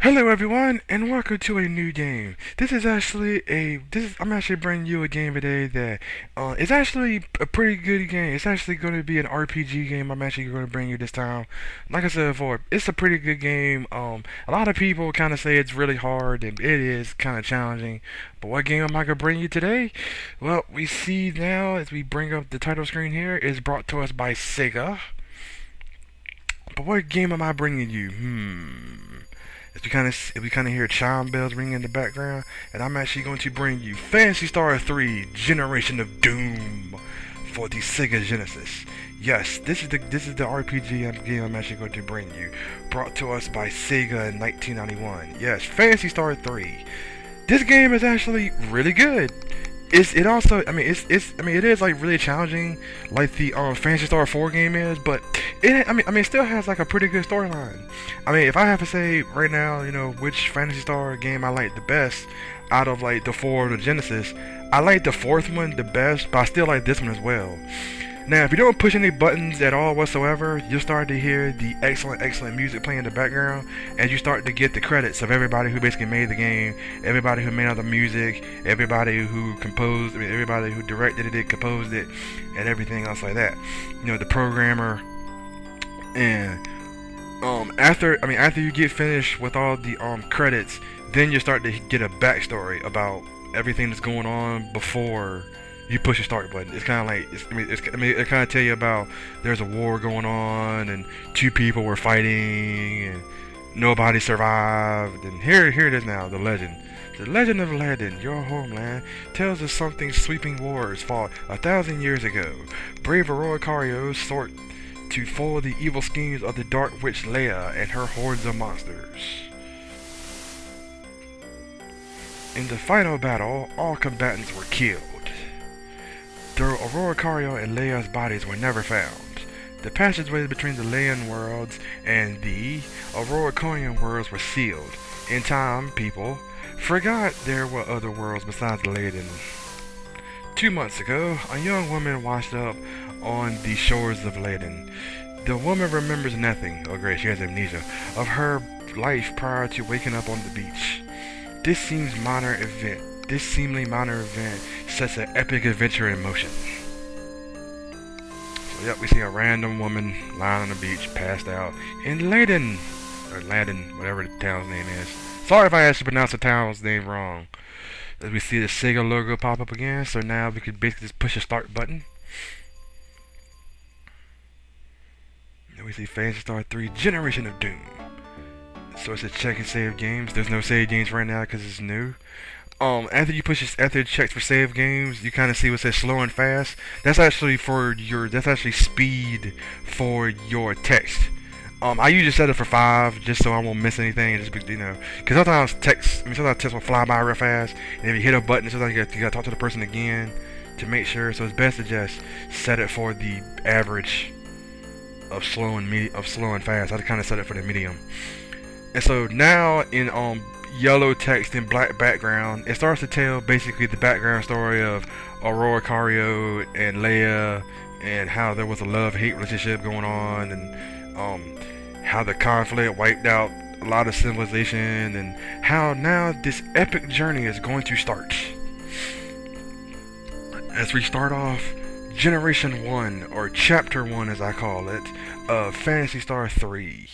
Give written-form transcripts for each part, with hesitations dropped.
Hello everyone, and welcome to a new game. I'm actually bringing you a game today that is actually a pretty good game. It's actually going to be an RPG game. I'm actually going to bring you this time. Like I said before, it's a pretty good game. A lot of people kind of say it's really hard, and it is kind of challenging. But what game am I going to bring you today? Well, we see now as we bring up the title screen here is brought to us by Sega. But what game am I bringing you? If we kind of hear chime bells ringing in the background, and I'm actually going to bring you Phantasy Star 3: Generation of Doom for the Sega Genesis. Yes, this is the RPG game I'm actually going to bring you, brought to us by Sega in 1991. Yes, Phantasy Star 3. This game is actually really good. It also, it is like really challenging, like the Phantasy Star 4 game is, but it still has like a pretty good storyline. If I have to say right now, which Phantasy Star game I like the best out of like the four of the Genesis, I like the fourth one the best, but I still like this one as well. Now, if you don't push any buttons at all whatsoever, you'll start to hear the excellent music playing in the background, and you start to get the credits of everybody who basically made the game, everybody who made all the music, everybody who composed, everybody who directed it, composed it, and everything else like that. The programmer, and after you get finished with all the credits, then you start to get a backstory about everything that's going on before you push the start button. It's kind of like it kind of tell you about there's a war going on and two people were fighting and nobody survived, and here it is now. The legend of Ladin, your homeland, tells us something sweeping wars fought 1,000 years ago. Brave Aurora Cario sought to foil the evil schemes of the Dark Witch Leia and her hordes of monsters. In the final battle, all combatants were killed. Though Aurora Cario and Leia's bodies were never found, the passageways between the Leian worlds and the Aurora Carian worlds were sealed. In time, people forgot there were other worlds besides Leian. 2 months ago, a young woman washed up on the shores of Leian. The woman remembers nothing, oh great, she has amnesia, of her life prior to waking up on the beach. This seemingly minor event sets an epic adventure in motion. So yep, we see a random woman lying on the beach, passed out in Ladin, whatever the town's name is. Sorry if I actually pronounced the town's name wrong. As we see the Sega logo pop up again, so now we could basically just push the start button. And we see Phantasy Star 3: Generation of Doom. So it's a check and save games. There's no save games right now because it's new. After it checks for save games, you kind of see what says slow and fast. That's actually speed for your text. I usually set it for 5 just so I won't miss anything. Because sometimes text will fly by real fast, and if you hit a button, sometimes you gotta talk to the person again to make sure. So it's best to just set it for the average of slow and fast. I kind of set it for the medium. And so now in yellow text and black background, it starts to tell basically the background story of Aurora Cario and Leia, and how there was a love-hate relationship going on, and how the conflict wiped out a lot of civilization, and how now this epic journey is going to start. As we start off Generation 1, or Chapter 1 as I call it, of Phantasy Star 3.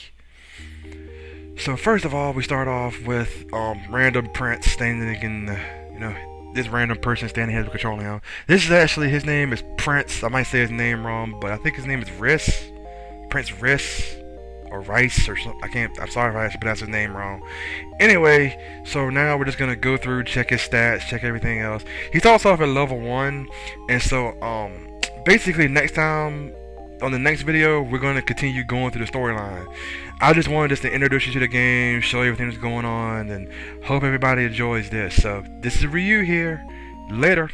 So first of all, we start off with random prince standing in this random person standing here with control now. This is actually, his name is Prince. I might say his name wrong, but I think his name is Prince Riss, or Rice, or something. I'm sorry if I actually pronounced his name wrong. Anyway, so now we're just gonna go through, check his stats, check everything else. He starts off at level 1, and so basically next time, on the next video, we're going to continue going through the storyline. I just wanted to introduce you to the game, show you everything that's going on, and hope everybody enjoys this. So, this is Ryu here. Later.